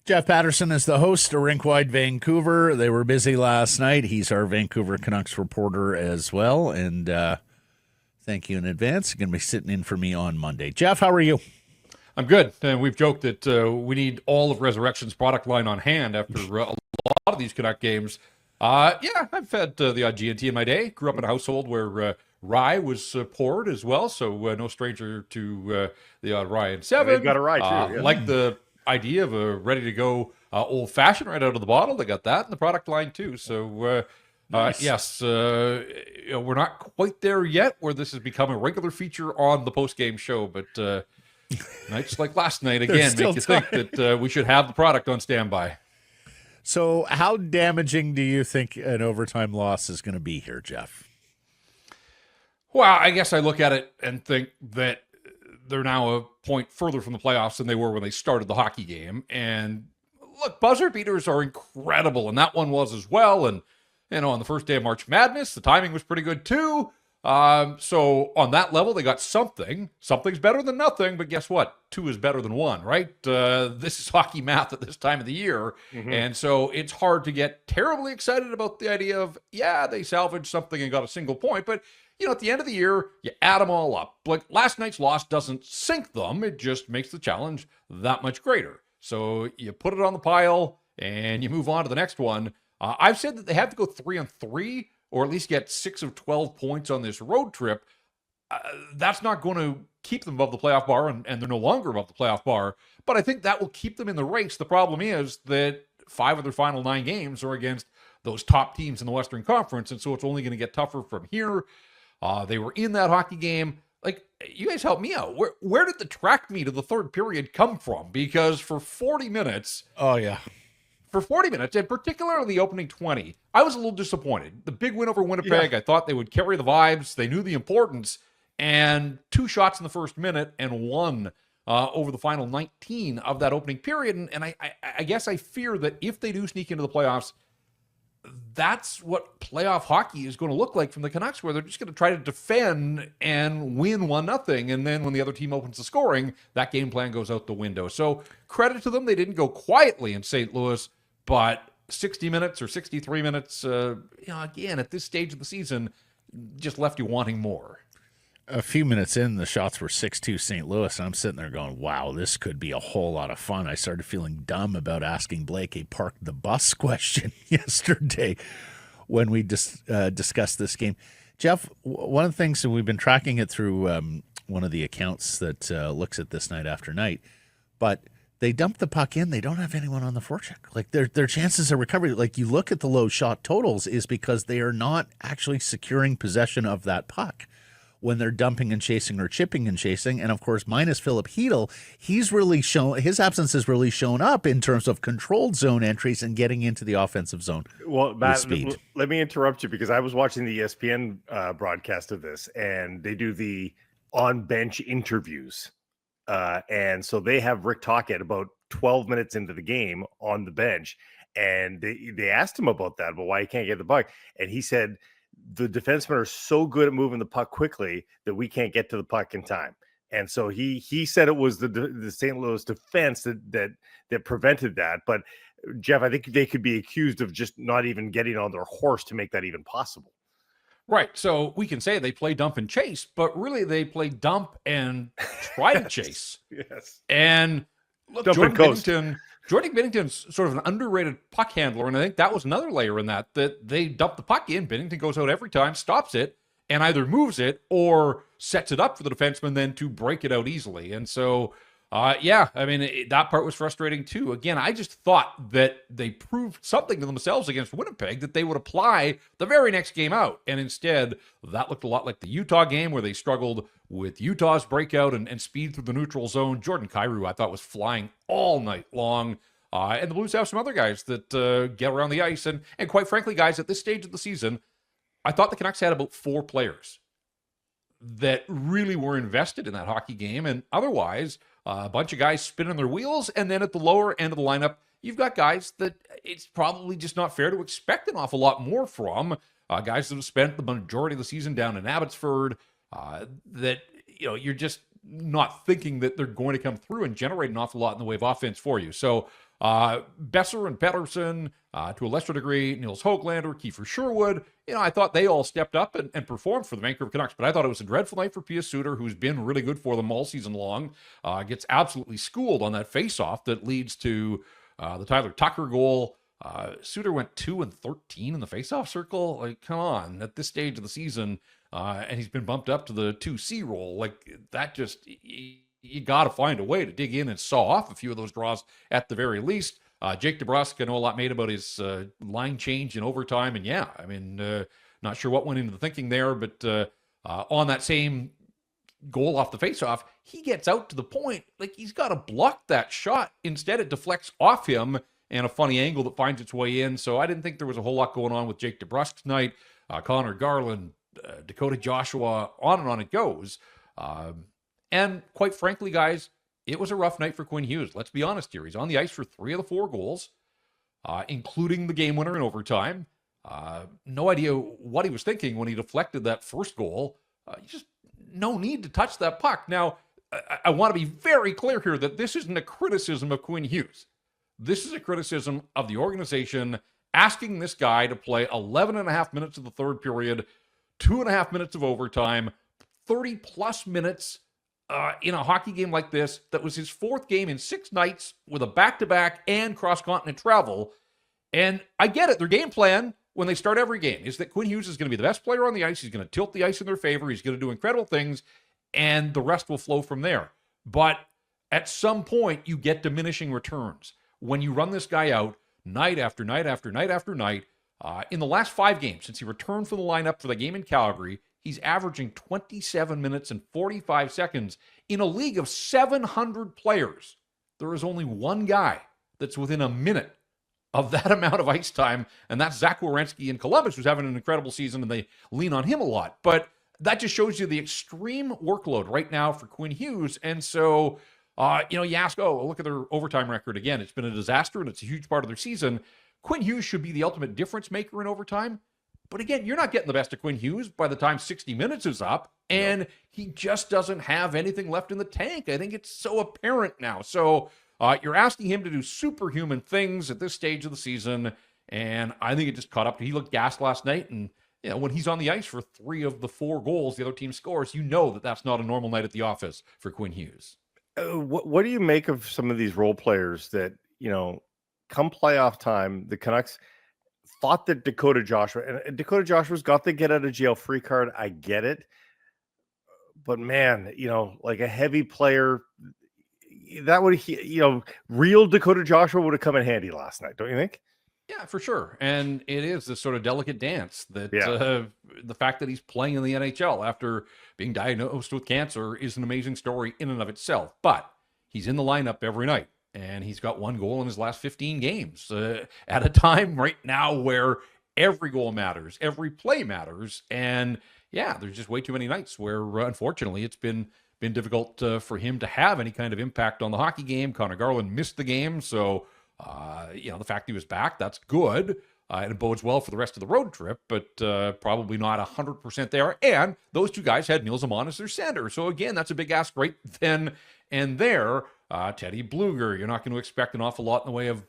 Jeff Paterson is the host of Rink-Wide Vancouver. They were busy last night. He's our Vancouver Canucks reporter as well. And thank you in advance. You're going to be sitting in for me on Monday. Jeff, how are you? I'm good. And we've joked that we need all of Resurrection's product line on hand after a lot of these Canuck games. Yeah, I've had the odd G&T in my day. Grew up in a household where rye was poured as well, so no stranger to the odd rye and 7. They've got a rye too. Yeah. Like the idea of a ready-to-go old-fashioned right out of the bottle. They got that in the product line too. So, Nice. yes, we're not quite there yet where this has become a regular feature on the post-game show, but nights like last night, again, make you think that we should have the product on standby. So how damaging do you think an overtime loss is going to be here, Jeff? Well, I guess I look at it and think that they're now a point further from the playoffs than they were when they started the hockey game. And look, buzzer beaters are incredible, and that one was as well. And, on the first day of March Madness, the timing was pretty good too. So on that level, they got something. Something's better than nothing, but guess what? 2 is better than 1, right? This is hockey math at this time of the year. Mm-hmm. And so it's hard to get terribly excited about the idea of, yeah, they salvaged something and got a single point. But, at the end of the year, you add them all up. Like last night's loss doesn't sink them. It just makes the challenge that much greater. So you put it on the pile and you move on to the next one. I've said that they have to go 3-3 or at least get 6 of 12 points on this road trip. That's not going to keep them above the playoff bar, and they're no longer above the playoff bar. But I think that will keep them in the race. The problem is that 5 of their final 9 games are against those top teams in the Western Conference, and so it's only going to get tougher from here. They were in that hockey game. Like, you guys help me out. Where did the track meet of the third period come from? Because for 40 minutes... Oh, yeah. For 40 minutes, and particularly the opening 20, I was a little disappointed. The big win over Winnipeg, I thought they would carry the vibes. They knew the importance. And 2 shots in the first minute and 1 over the final 19 of that opening period. And I guess I fear that if they do sneak into the playoffs, that's what playoff hockey is going to look like from the Canucks, where they're just going to try to defend and win 1-0. And then when the other team opens the scoring, that game plan goes out the window. So credit to them. They didn't go quietly in St. Louis. But 60 minutes or 63 minutes, again, at this stage of the season, just left you wanting more. A few minutes in, the shots were 6-2 St. Louis, and I'm sitting there going, wow, this could be a whole lot of fun. I started feeling dumb about asking Blake a park the bus question yesterday when we discussed this game. Jeff, one of the things, and we've been tracking it through one of the accounts that looks at this night after night, but they dump the puck in. They don't have anyone on the forecheck. Like their chances of recovery, like you look at the low shot totals, is because they are not actually securing possession of that puck when they're dumping and chasing or chipping and chasing. And of course, minus Filip Chytil, he's really shown, his absence has really shown up in terms of controlled zone entries and getting into the offensive zone. Well, Matt, let me interrupt you because I was watching the ESPN broadcast of this, and they do the on-bench interviews. And so they have Rick Tocchet about 12 minutes into the game on the bench, and they asked him about that, about why he can't get the puck. And he said, the defensemen are so good at moving the puck quickly that we can't get to the puck in time. And so he said it was the St. Louis defense that prevented that. But Jeff, I think they could be accused of just not even getting on their horse to make that even possible. Right. So we can say they play dump and chase, but really they play dump and try to chase. Yes. And look, Jordan Binnington's sort of an underrated puck handler, and I think that was another layer in that they dump the puck in. Binnington goes out every time, stops it, and either moves it or sets it up for the defenseman then to break it out easily. And so, that part was frustrating too. Again, I just thought that they proved something to themselves against Winnipeg that they would apply the very next game out. And instead, that looked a lot like the Utah game where they struggled with Utah's breakout and speed through the neutral zone. Jordan Kyrou, I thought, was flying all night long. And the Blues have some other guys that get around the ice. And quite frankly, guys, at this stage of the season, I thought the Canucks had about 4 players that really were invested in that hockey game. And otherwise, a bunch of guys spinning their wheels. And then at the lower end of the lineup, you've got guys that it's probably just not fair to expect an awful lot more from. Guys that have spent the majority of the season down in Abbotsford, that you're just not thinking that they're going to come through and generate an awful lot in the way of offense for you. So Besser and Pettersson, to a lesser degree, Nils Höglander, Kiefer Sherwood, I thought they all stepped up and performed for the Vancouver Canucks. But I thought it was a dreadful night for Pius Suter, who's been really good for them all season long. Gets absolutely schooled on that face-off that leads to the Tyler Tucker goal. Suter went 2-13 in the face-off circle. Like, come on, at this stage of the season, and he's been bumped up to the 2C role. Like, that just, you got to find a way to dig in and saw off a few of those draws at the very least. Jake DeBrusk, I know a lot made about his line change in overtime, and yeah, I mean, not sure what went into the thinking there, but on that same goal off the faceoff, he gets out to the point, like he's got to block that shot. Instead, it deflects off him and a funny angle that finds its way in. So I didn't think there was a whole lot going on with Jake DeBrusk's night. Connor Garland, Dakota Joshua, on it goes. And quite frankly, guys, it was a rough night for Quinn Hughes. Let's be honest here. He's on the ice for 3 of the 4 goals, including the game winner in overtime. No idea what he was thinking when he deflected that first goal. Just no need to touch that puck. Now, I want to be very clear here that this isn't a criticism of Quinn Hughes. This is a criticism of the organization asking this guy to play 11 and a half minutes of the third period, 2.5 minutes of overtime, 30-plus minutes in a hockey game like this. That was his 4th game in 6 nights with a back-to-back and cross-continent travel. And I get it. Their game plan when they start every game is that Quinn Hughes is going to be the best player on the ice. He's going to tilt the ice in their favor. He's going to do incredible things, and the rest will flow from there. But at some point, you get diminishing returns. When you run this guy out night after night after night after night, in the last 5 games, since he returned from the lineup for the game in Calgary, he's averaging 27 minutes and 45 seconds in a league of 700 players. There is only one guy that's within a minute of that amount of ice time, and that's Zach Werenski in Columbus, who's having an incredible season, and they lean on him a lot. But that just shows you the extreme workload right now for Quinn Hughes. And so, you ask, look at their overtime record again. It's been a disaster, and it's a huge part of their season. Quinn Hughes should be the ultimate difference maker in overtime. But again, you're not getting the best of Quinn Hughes by the time 60 minutes is up, and he just doesn't have anything left in the tank. I think it's so apparent now. So you're asking him to do superhuman things at this stage of the season, and I think it just caught up. He looked gassed last night, and when he's on the ice for 3 of the 4 goals the other team scores, you know that that's not a normal night at the office for Quinn Hughes. What do you make of some of these role players that, come playoff time, the Canucks thought that Dakota Joshua's got the get out of jail free card. I get it. But man, like a heavy player, that would, real Dakota Joshua would have come in handy last night, don't you think? Yeah, for sure. And it is this sort of delicate dance that the fact that he's playing in the NHL after being diagnosed with cancer is an amazing story in and of itself. But he's in the lineup every night, and he's got 1 goal in his last 15 games at a time right now where every goal matters, every play matters. And yeah, there's just way too many nights where, unfortunately, it's been difficult for him to have any kind of impact on the hockey game. Connor Garland missed the game, so the fact he was back, that's good. And it bodes well for the rest of the road trip, but probably not 100% there. And those 2 guys had Nils Amon as their center. So again, that's a big ask right then and there. Teddy Bluger, you're not going to expect an awful lot in the way of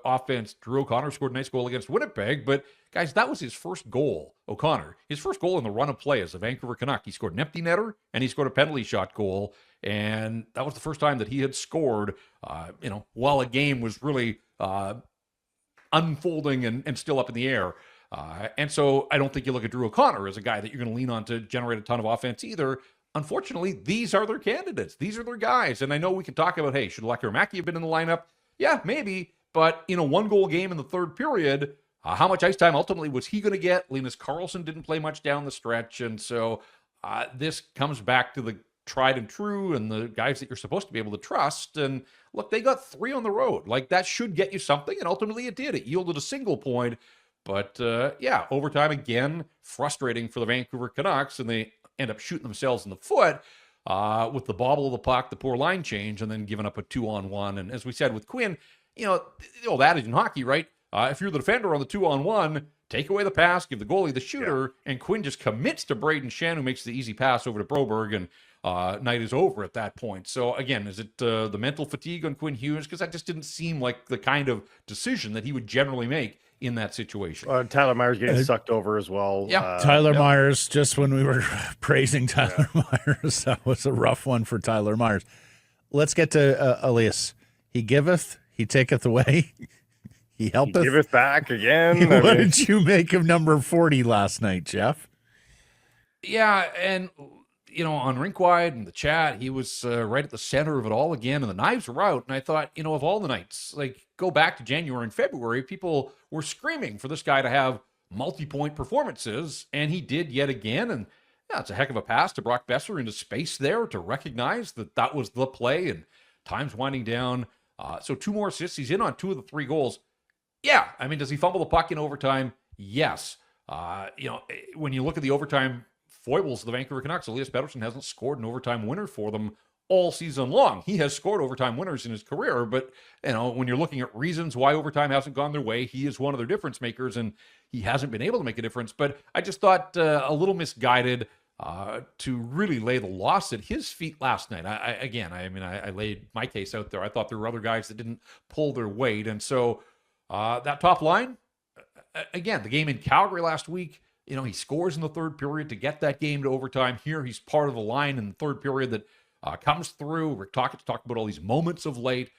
offense. Drew O'Connor scored a nice goal against Winnipeg, but guys, that was his first goal, O'Connor. His first goal in the run of play as a Vancouver Canuck. He scored an empty netter, and he scored a penalty shot goal, and that was the first time that he had scored, while a game was really unfolding and still up in the air. And so I don't think you look at Drew O'Connor as a guy that you're going to lean on to generate a ton of offense either. Unfortunately, these are their candidates. These are their guys. And I know we can talk about, hey, should Lekkerimäki have been in the lineup? Yeah, maybe. But in a 1-goal game in the third period, how much ice time ultimately was he going to get? Linus Karlsson didn't play much down the stretch. And so this comes back to the tried and true and the guys that you're supposed to be able to trust. And look, they got 3 on the road. Like, that should get you something. And ultimately it did. It yielded a single point. But overtime again, frustrating for the Vancouver Canucks. And they end up shooting themselves in the foot with the bobble of the puck, the poor line change, and then giving up a 2-on-1. And as we said with Quinn, the old adage in hockey, right? If you're the defender on the 2-on-1, take away the pass, give the goalie the shooter, and Quinn just commits to Braden Shen, who makes the easy pass over to Broberg. And night is over at that point. So again, is it the mental fatigue on Quinn Hughes? Because that just didn't seem like the kind of decision that he would generally make in that situation. Tyler Myers getting sucked over as well. Yeah. Tyler Myers, just when we were praising Tyler Myers, that was a rough one for Tyler Myers. Let's get to Elias. He giveth, he taketh away. He helpeth. He giveth back again. What did you make of number 40 last night, Jeff? Yeah, and on Rink Wide and the chat, he was right at the center of it all again, and the knives were out. And I thought, of all the nights, like go back to January and February, people were screaming for this guy to have multi-point performances, and he did yet again. And yeah, it's a heck of a pass to Brock Besser into space there to recognize that was the play, and time's winding down. So 2 more assists. He's in on 2 of the 3 goals. Yeah, I mean, does he fumble the puck in overtime? Yes. When you look at the overtime foibles of the Vancouver Canucks, Elias Pettersson hasn't scored an overtime winner for them all season long. He has scored overtime winners in his career, but when you're looking at reasons why overtime hasn't gone their way, he is one of their difference makers, and he hasn't been able to make a difference. But I just thought a little misguided to really lay the loss at his feet last night. I laid my case out there. I thought there were other guys that didn't pull their weight, and so that top line, again, the game in Calgary last week, he scores in the third period to get that game to overtime. Here, he's part of the line in the third period that comes through. Rick Tocchet talked about all these moments of late.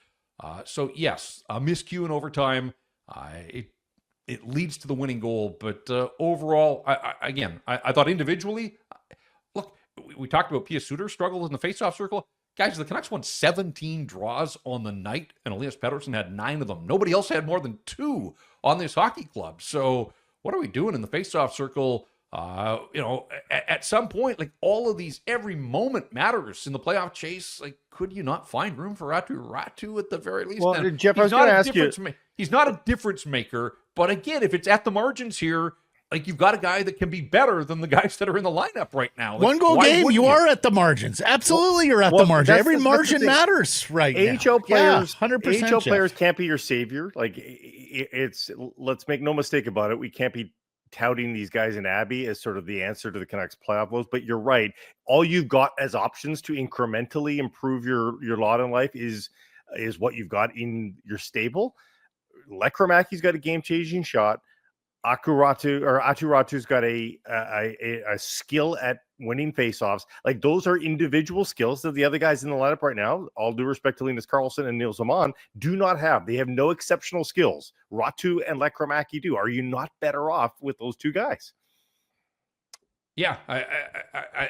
So, yes, a miscue in overtime. It leads to the winning goal. But overall, I thought individually, look, we talked about Pia Suter struggled in the faceoff circle. Guys, the Canucks won 17 draws on the night, and Elias Pettersson had 9 of them. Nobody else had more than 2 on this hockey club. So what are we doing in the faceoff circle? At some point, like all of these, every moment matters in the playoff chase. Like, could you not find room for Ratu at the very least? Well, now, Jeff, I was going to ask you. He's not a difference maker, but again, if it's at the margins here, like you've got a guy that can be better than the guys that are in the lineup right now. Like, 1 goal game, you are at the margins. Absolutely, you're at the margin. Every margin matters right now. AHL players, 100%. AHL players can't be your savior. Like let's make no mistake about it. We can't be touting these guys in Abbey as sort of the answer to the Canucks playoff woes. But you're right. All you've got as options to incrementally improve your lot in life is what you've got in your stable. Lekramaki's got a game-changing shot. Aturatu's got a skill at winning faceoffs. Like those are individual skills that the other guys in the lineup right now, all due respect to Linus Karlsson and Nils Zaman, do not have. They have no exceptional skills. Ratu and Lekramaki do. Are you not better off with those 2 guys? Yeah,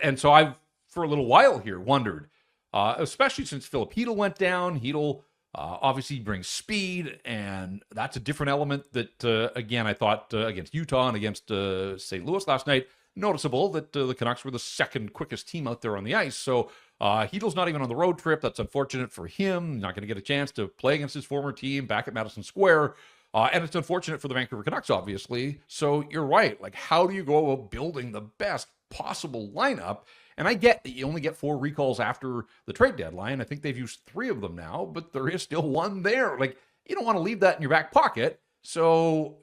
and so I've for a little while here wondered, especially since Filip Chytil went down. Chytil obviously brings speed, and that's a different element that, again, I thought against Utah and against St. Louis last night, noticeable that the Canucks were the second quickest team out there on the ice. So Chytil's not even on the road trip. That's unfortunate for him. Not going to get a chance to play against his former team back at Madison Square. And it's unfortunate for the Vancouver Canucks, obviously. So you're right. Like, how do you go about building the best possible lineup? And I get that you only get 4 recalls after the trade deadline. I think they've used 3 of them now, but there is still 1 there. Like, you don't want to leave that in your back pocket. So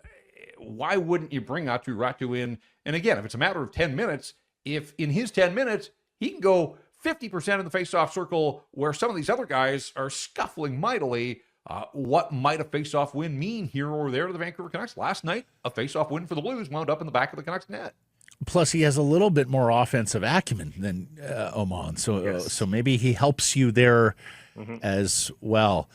why wouldn't you bring Ratu in? And again, if it's a matter of 10 minutes, if in his 10 minutes, he can go 50% of the faceoff circle where some of these other guys are scuffling mightily, what might a faceoff win mean here or there to the Vancouver Canucks? Last night, a faceoff win for the Blues wound up in the back of the Canucks net. Plus, he has a little bit more offensive acumen than Oman, so maybe he helps you there as well.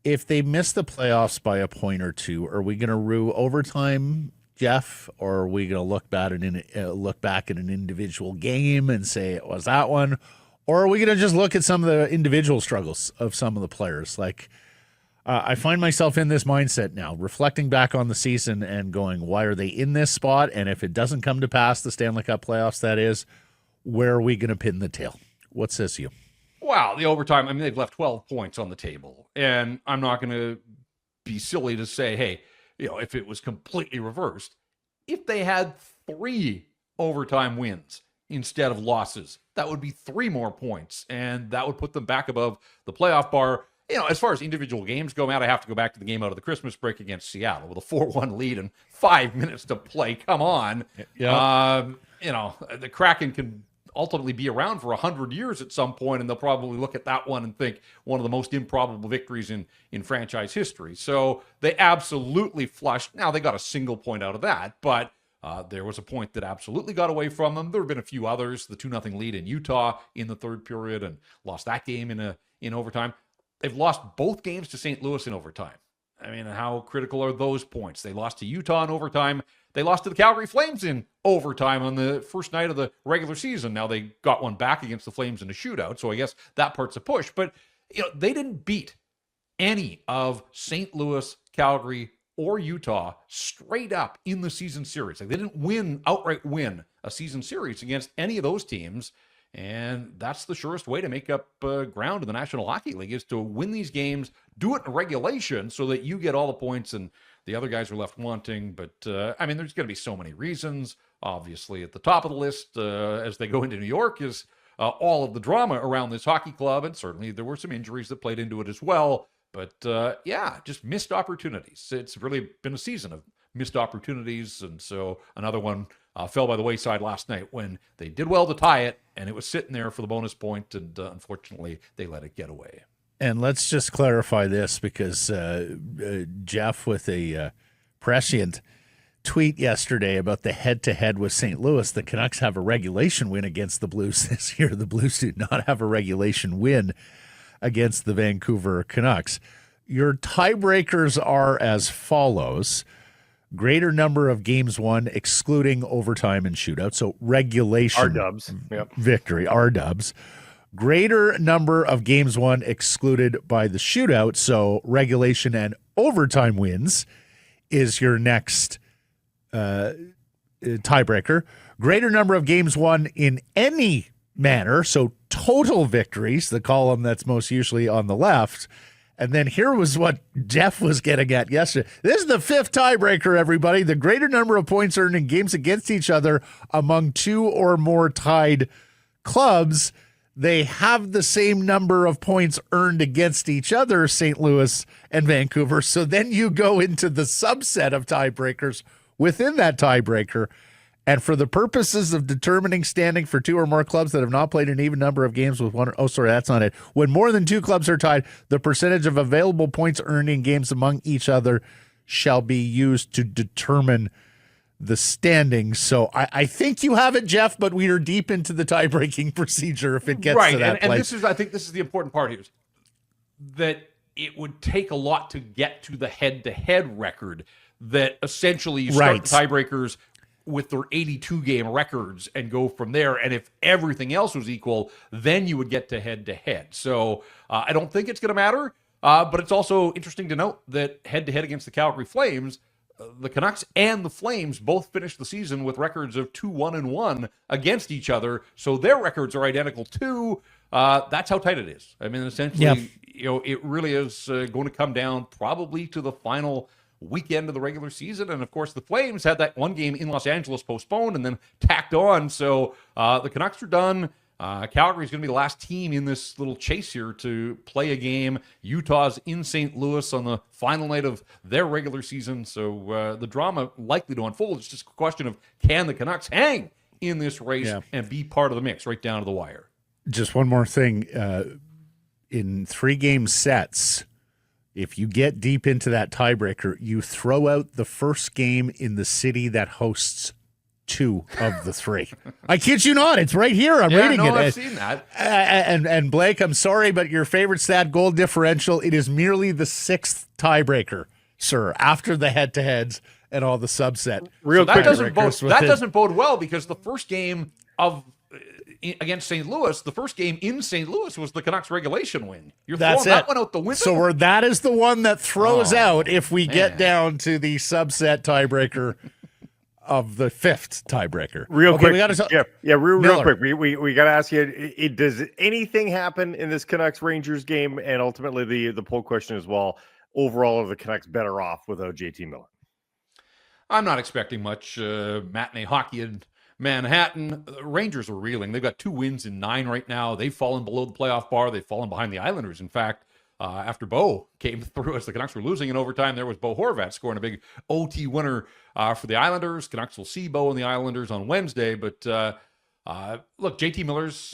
If they miss the playoffs by a point or 2, are we going to rue overtime, Jeff, or are we going to look back at an individual game and say it was that one, or are we going to just look at some of the individual struggles of some of the players? Like, I find myself in this mindset now, reflecting back on the season and going, why are they in this spot? And if it doesn't come to pass, the Stanley Cup playoffs, that is, where are we going to pin the tail? What says you? Wow, the overtime, I mean, they've left 12 points on the table. And I'm not going to be silly to say, hey, if it was completely reversed, if they had 3 overtime wins instead of losses, that would be 3 more points. And that would put them back above the playoff bar. As far as individual games go, Matt, I have to go back to the game out of the Christmas break against Seattle with a 4-1 lead and 5 minutes to play. Come on. Yeah. The Kraken can ultimately be around for 100 years at some point, and they'll probably look at that one and think one of the most improbable victories in franchise history. So they absolutely flushed. Now, they got a single point out of that, but there was a point that absolutely got away from them. There have been a few others, the 2-0 lead in Utah in the third period, and lost that game in overtime. They've lost both games to St. Louis in overtime. I mean, how critical are those points? They lost to Utah in overtime. They lost to the Calgary Flames in overtime on the first night of the regular season. Now they got one back against the Flames in a shootout, so I guess that part's a push. But they didn't beat any of St. Louis, Calgary, or Utah straight up in the season series. Like, they didn't outright win a season series against any of those teams. And that's the surest way to make up ground in the National Hockey League, is to win these games, do it in regulation so that you get all the points and the other guys are left wanting. But, I mean, there's going to be so many reasons. Obviously, at the top of the list as they go into New York is all of the drama around this hockey club. And certainly there were some injuries that played into it as well. But, yeah, just missed opportunities. It's really been a season of missed opportunities. And so another one fell by the wayside last night when they did well to tie it, and it was sitting there for the bonus point, and unfortunately they let it get away. And let's just clarify this, because Jeff, with a prescient tweet yesterday about the head-to-head with St. Louis, the Canucks have a regulation win against the Blues this year. The Blues do not have a regulation win against the Vancouver Canucks. Your tiebreakers are as follows: greater number of games won, excluding overtime and shootout. So regulation R-dubs. Yep. Victory, R-dubs. Greater number of games won excluded by the shootout. So regulation and overtime wins is your next tiebreaker. Greater number of games won in any manner. So total victories, the column that's most usually on the left. And then here was what Jeff was getting at yesterday. This is the fifth tiebreaker, everybody. The greater number of points earned in games against each other among two or more tied clubs. They have the same number of points earned against each other, St. Louis and Vancouver. So then you go into the subset of tiebreakers within that tiebreaker. And for the purposes of determining standing for two or more clubs that have not played an even number of games with one, that's not it. When more than two clubs are tied, the percentage of available points earned in games among each other shall be used to determine the standings. So I think you have it, Jeff, but we are deep into the tie-breaking procedure if it gets to that place. And I think this is the important part here, that it would take a lot to get to the head-to-head record, that essentially you start the tiebreakers with their 82-game records and go from there. And if everything else was equal, then you would get to head-to-head. So I don't think it's going to matter, but it's also interesting to note that head-to-head against the Calgary Flames, the Canucks and the Flames both finished the season with records of 2-1-1 against each other. So their records are identical too. That's how tight it is. I mean, essentially, it really is going to come down probably to the final weekend of the regular season. And of course, the Flames had that one game in Los Angeles postponed and then tacked on. So the Canucks are done. Calgary's going to be the last team in this little chase here to play a game. Utah's in St. Louis on the final night of their regular season. So the drama likely to unfold. It's just a question of, can the Canucks hang in this race and be part of the mix right down to the wire? Just one more thing. In 3-game sets, if you get deep into that tiebreaker, you throw out the first game in the city that hosts 2 of the 3. I kid you not. It's right here. I'm reading it. I've seen that. And Blake, I'm sorry, but your favorite stat, goal differential, it is merely the 6th tiebreaker, sir, after the head-to-heads and all the subset. That doesn't bode well, because the first game against St. Louis, the first game in St. Louis was the Canucks regulation win. You're throwing that one out the window. So that is the one that throws out if we get down to the subset tiebreaker of the 5th tiebreaker. Real quick. Real quick. We got to ask you, does anything happen in this Canucks-Rangers game? And ultimately the poll question as well, overall, are the Canucks better off without JT Miller? I'm not expecting much matinee hockey in Manhattan. Rangers are reeling. They've got 2 wins in 9 right now. They've fallen below the playoff bar. They've fallen behind the Islanders. In fact, after Bo came through as the Canucks were losing in overtime, there was Bo Horvat scoring a big OT winner for the Islanders. Canucks will see Bo and the Islanders on Wednesday, but Look, JT Miller's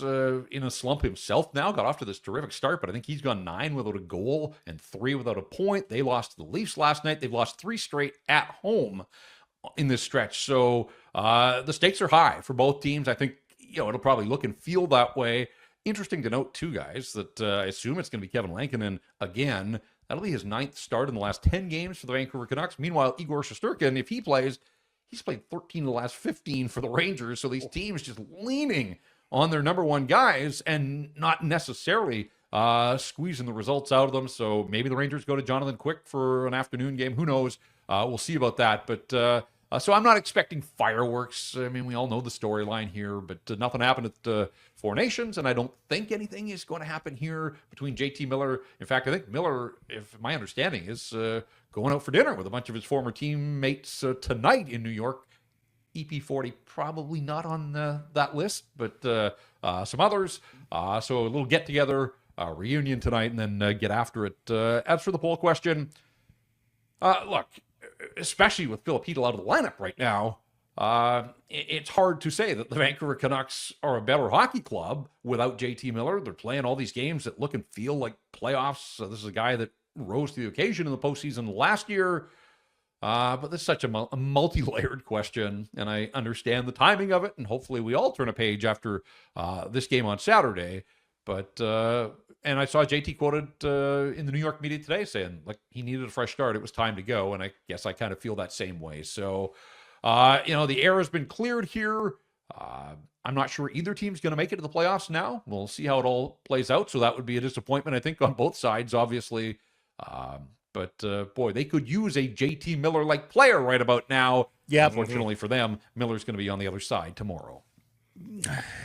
in a slump himself now. Got off to this terrific start, but I think he's gone 9 without a goal and 3 without a point. They lost to the Leafs last night. They've lost 3 straight at home in this stretch. So the stakes are high for both teams. I think it'll probably look and feel that way. Interesting to note, too, guys, that I assume it's going to be Kevin Lankinen again. That'll be his 9th start in the last 10 games for the Vancouver Canucks. Meanwhile, Igor Shesterkin, if he plays, he's played 13 of the last 15 for the Rangers. So these teams just leaning on their number one guys and not necessarily squeezing the results out of them. So maybe the Rangers go to Jonathan Quick for an afternoon game. Who knows? We'll see about that. But so I'm not expecting fireworks. I mean, we all know the storyline here, but nothing happened at Four Nations, and I don't think anything is going to happen here between JT Miller. In fact, I think Miller, if my understanding is, going out for dinner with a bunch of his former teammates tonight in New York. EP40 probably not on that list, but some others. So a little get-together, reunion tonight, and then get after it. As for the poll question, look, especially with Filip Chytil out of the lineup right now, it's hard to say that the Vancouver Canucks are a better hockey club without JT Miller. They're playing all these games that look and feel like playoffs. So this is a guy that rose to the occasion in the postseason last year. But this is such a multi-layered question, and I understand the timing of it, and hopefully we all turn a page after this game on Saturday. But and I saw JT quoted in the New York media today saying, like, he needed a fresh start. It was time to go, and I guess I kind of feel that same way. So, the air has been cleared here. I'm not sure either team's going to make it to the playoffs now. We'll see how it all plays out. So that would be a disappointment, I think, on both sides, obviously. But boy, they could use a JT Miller-like player right about now. Yeah. Unfortunately for them, Miller's going to be on the other side tomorrow.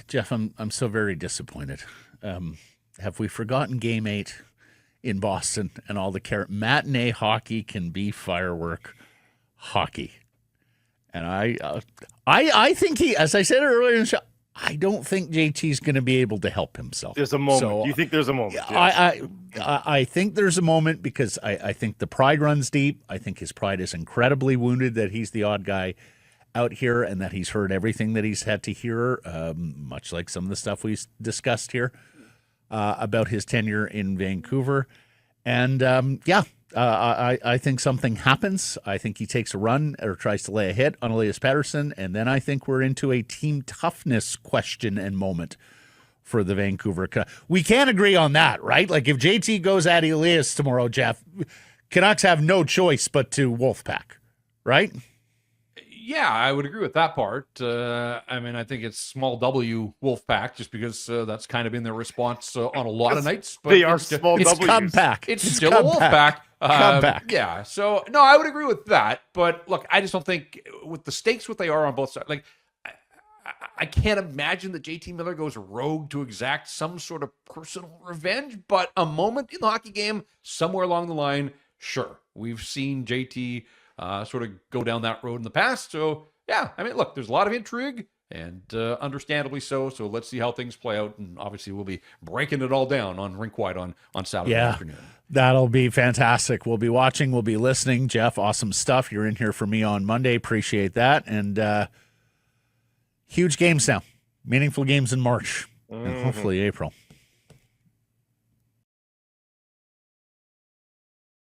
Jeff, I'm so very disappointed. Have we forgotten Game 8 in Boston and all the matinee hockey can be firework hockey? And I think as I said earlier in the show, I don't think JT's going to be able to help himself. There's a moment. So, do you think there's a moment? Yes. I think there's a moment because I think the pride runs deep. I think his pride is incredibly wounded that he's the odd guy out here and that he's heard everything that he's had to hear, much like some of the stuff we discussed here about his tenure in Vancouver. And, I think something happens. I think he takes a run or tries to lay a hit on Elias Pettersson, and then I think we're into a team toughness question and moment for the Vancouver Canucks. We can't agree on that, right? Like if JT goes at Elias tomorrow, Jeff, Canucks have no choice but to Wolfpack, right? Yeah, I would agree with that part. I mean, I think it's small W Wolfpack just because that's kind of been their response on a lot of nights. But they are small W's. It's comeback. It's still a Wolfpack. Comeback. Yeah, so, no, I would agree with that. But, look, I just don't think with the stakes what they are on both sides, like, I can't imagine that JT Miller goes rogue to exact some sort of personal revenge. But a moment in the hockey game, somewhere along the line, sure. We've seen JT sort of go down that road in the past. So, yeah, I mean, look, there's a lot of intrigue, and understandably so. So let's see how things play out. And obviously we'll be breaking it all down on Rink Wide on Saturday afternoon. That'll be fantastic. We'll be watching. We'll be listening. Jeff, awesome stuff. You're in here for me on Monday. Appreciate that. And huge games now. Meaningful games in March and hopefully April.